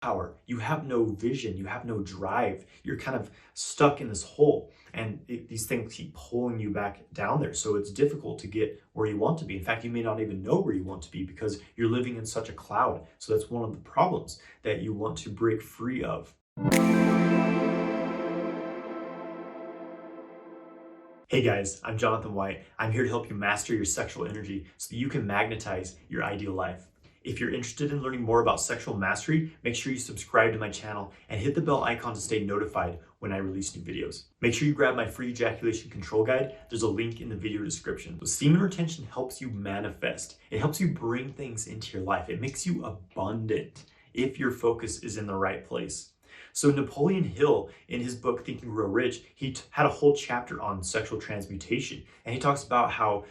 power, you have no vision, you have no drive, you're kind of stuck in this hole, and these things keep pulling you back down there. So it's difficult to get where you want to be. In fact, you may not even know where you want to be because you're living in such a cloud. So that's one of the problems that you want to break free of. Hey guys, I'm Jonathan White. I'm here to help you master your sexual energy so that you can magnetize your ideal life. If you're interested in learning more about sexual mastery, make sure you subscribe to my channel and hit the bell icon to stay notified when I release new videos. Make sure you grab my free ejaculation control guide. There's a link in the video description. So semen retention helps you manifest. It helps you bring things into your life. It makes you abundant if your focus is in the right place. So Napoleon Hill, in his book Think and Grow Rich, he had a whole chapter on sexual transmutation. And he talks about how,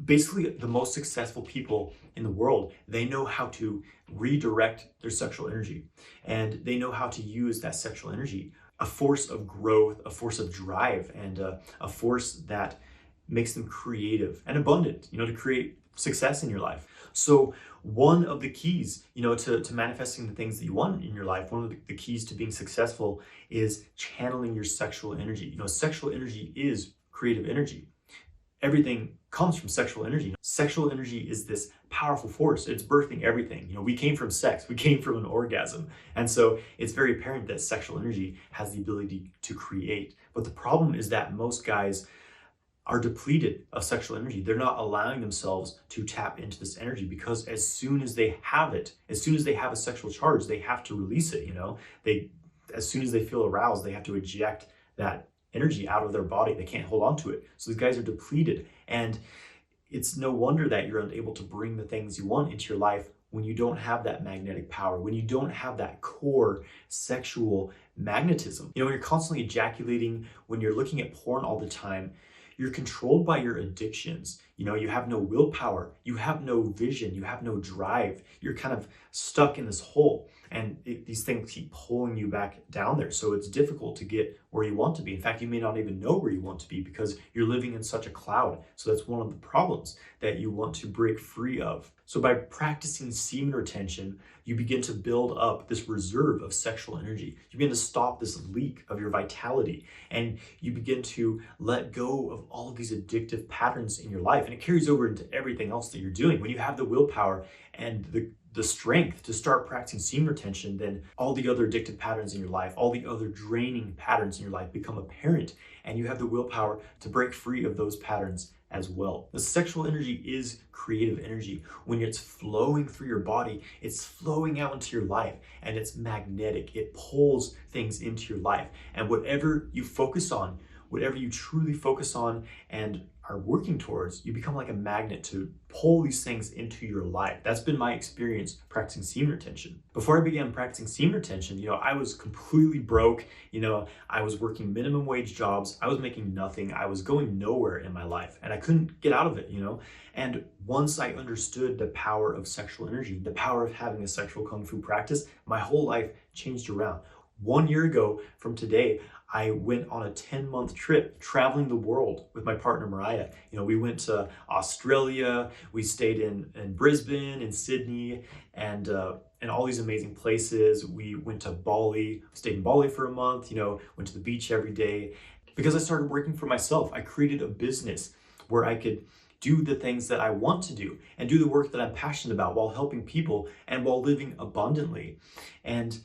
basically the most successful people in the world, they know how to redirect their sexual energy, and they know how to use that sexual energy, a force of growth, a force of drive, and a force that makes them creative and abundant, to create success in your life. So one of the keys, to manifesting the things that you want in your life, one of the keys to being successful is channeling your sexual energy. Sexual energy is creative energy. Everything comes from sexual energy. Sexual energy is this powerful force. It's birthing everything. We came from sex. We came from an orgasm. And so it's very apparent that sexual energy has the ability to create. But the problem is that most guys are depleted of sexual energy. They're not allowing themselves to tap into this energy because as soon as they have it, as soon as they have a sexual charge, they have to release it. As soon as they feel aroused, they have to eject that energy out of their body. They can't hold on to it. So these guys are depleted. And it's no wonder that you're unable to bring the things you want into your life when you don't have that magnetic power, when you don't have that core sexual magnetism. When you're constantly ejaculating, when you're looking at porn all the time, you're controlled by your addictions. You have no willpower, you have no vision, you have no drive. You're kind of stuck in this hole, and these things keep pulling you back down there. So it's difficult to get where you want to be. In fact, you may not even know where you want to be because you're living in such a cloud. So that's one of the problems that you want to break free of. So by practicing semen retention, you begin to build up this reserve of sexual energy. You begin to stop this leak of your vitality, and you begin to let go of all of these addictive patterns in your life. And it carries over into everything else that you're doing. When you have the willpower and the strength to start practicing semen retention, then all the other addictive patterns in your life, all the other draining patterns in your life become apparent, and you have the willpower to break free of those patterns as well. The sexual energy is creative energy. When it's flowing through your body, it's flowing out into your life, and it's magnetic. It pulls things into your life. And whatever you focus on, whatever you truly focus on and are working towards, you become like a magnet to pull these things into your life. That's been my experience practicing semen retention. Before I began practicing semen retention, I was completely broke. I was working minimum wage jobs. I was making nothing. I was going nowhere in my life, and I couldn't get out of it, And once I understood the power of sexual energy, the power of having a sexual kung fu practice, my whole life changed around. 1 year ago from today, I went on a 10-month trip traveling the world with my partner, Mariah. We went to Australia, we stayed in Brisbane, in Sydney, and all these amazing places. We went to Bali, stayed in Bali for a month, went to the beach every day. Because I started working for myself, I created a business where I could do the things that I want to do and do the work that I'm passionate about while helping people and while living abundantly. And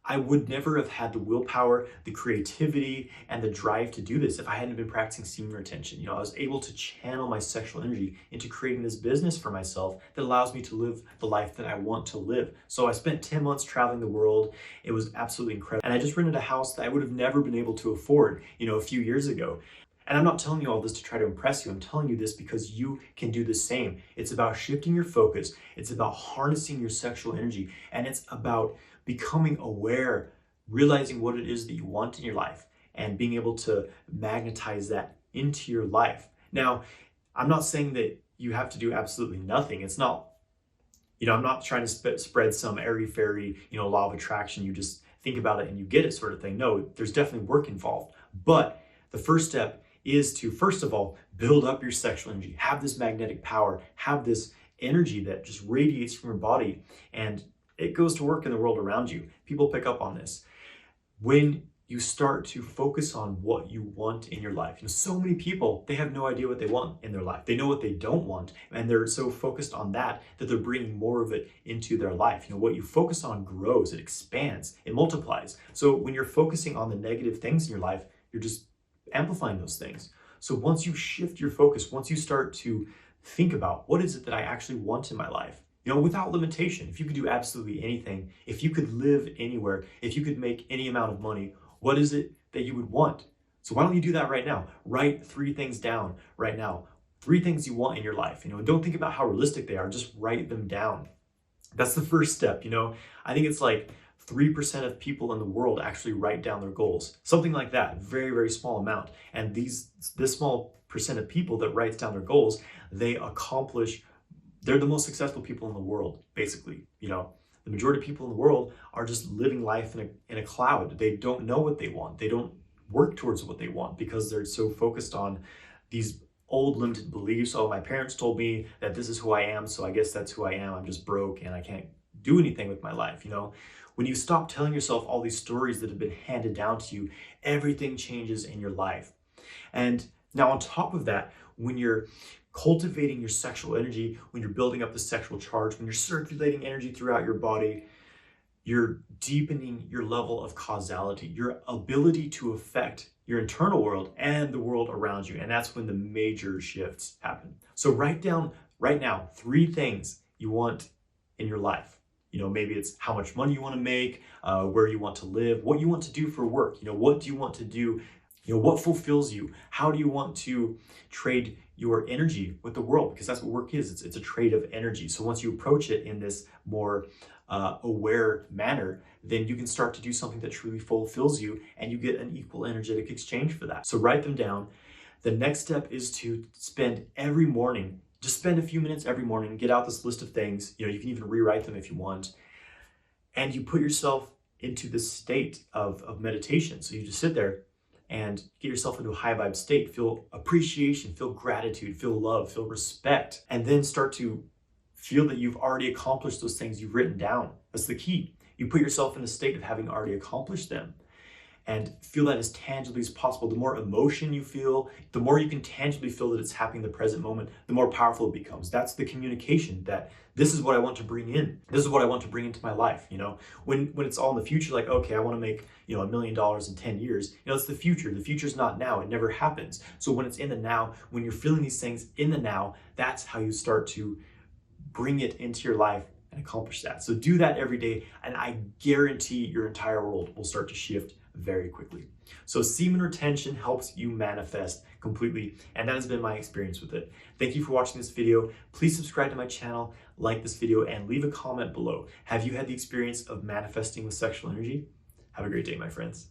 I would never have had the willpower, the creativity, and the drive to do this if I hadn't been practicing semen retention. I was able to channel my sexual energy into creating this business for myself that allows me to live the life that I want to live. So I spent 10 months traveling the world. It was absolutely incredible. And I just rented a house that I would have never been able to afford, a few years ago. And I'm not telling you all this to try to impress you. I'm telling you this because you can do the same. It's about shifting your focus. It's about harnessing your sexual energy. And it's about becoming aware, realizing what it is that you want in your life, and being able to magnetize that into your life. Now, I'm not saying that you have to do absolutely nothing. It's not, I'm not trying to spread some airy-fairy, law of attraction. You just think about it and you get it sort of thing. No, there's definitely work involved. But the first step is to, first of all, build up your sexual energy, have this magnetic power, have this energy that just radiates from your body, and it goes to work in the world around you. People pick up on this. When you start to focus on what you want in your life. So many people, they have no idea what they want in their life. They know what they don't want, and they're so focused on that they're bringing more of it into their life. What you focus on grows, it expands, it multiplies. So when you're focusing on the negative things in your life, you're just amplifying those things. So once you shift your focus, once you start to think about what is it that I actually want in my life, without limitation, if you could do absolutely anything, if you could live anywhere, if you could make any amount of money, what is it that you would want? So why don't you do that right now? Write 3 things down right now. 3 things you want in your life. Don't think about how realistic they are. Just write them down. That's the first step. I think it's like 3% of people in the world actually write down their goals. Something like that. Very, very small amount. And this small percent of people that writes down their goals, they're the most successful people in the world, basically. The majority of people in the world are just living life in a cloud. They don't know what they want. They don't work towards what they want because they're so focused on these old limited beliefs. Oh, my parents told me that this is who I am, so I guess that's who I am. I'm just broke and I can't do anything with my life. When you stop telling yourself all these stories that have been handed down to you, everything changes in your life. And now on top of that, when you're cultivating your sexual energy, when you're building up the sexual charge, when you're circulating energy throughout your body, you're deepening your level of causality, your ability to affect your internal world and the world around you. And that's when the major shifts happen. So write down right now 3 things you want in your life. Maybe it's how much money you want to make, where you want to live, what you want to do for work. What do you want to do? What fulfills you? How do you want to trade your energy with the world? Because that's what work is. It's a trade of energy. So once you approach it in this more aware manner, then you can start to do something that truly fulfills you, and you get an equal energetic exchange for that. So write them down. The next step is to spend every morning, just spend a few minutes every morning, get out this list of things. You can even rewrite them if you want. And you put yourself into this state of meditation. So you just sit there and get yourself into a high vibe state, feel appreciation, feel gratitude, feel love, feel respect, and then start to feel that you've already accomplished those things you've written down. That's the key. You put yourself in a state of having already accomplished them and feel that as tangibly as possible. The more emotion you feel, the more you can tangibly feel that it's happening in the present moment, the more powerful it becomes. That's the communication that this is what I want to bring in. This is what I want to bring into my life. When it's all in the future, like, okay, I want to make, $1 million in 10 years, it's the future. The future's not now. It never happens. So when it's in the now, when you're feeling these things in the now, that's how you start to bring it into your life and accomplish that. So do that every day, and I guarantee your entire world will start to shift very quickly. So semen retention helps you manifest completely, and that has been my experience with it. Thank you for watching this video. Please subscribe to my channel, like this video, and leave a comment below. Have you had the experience of manifesting with sexual energy? Have a great day, my friends.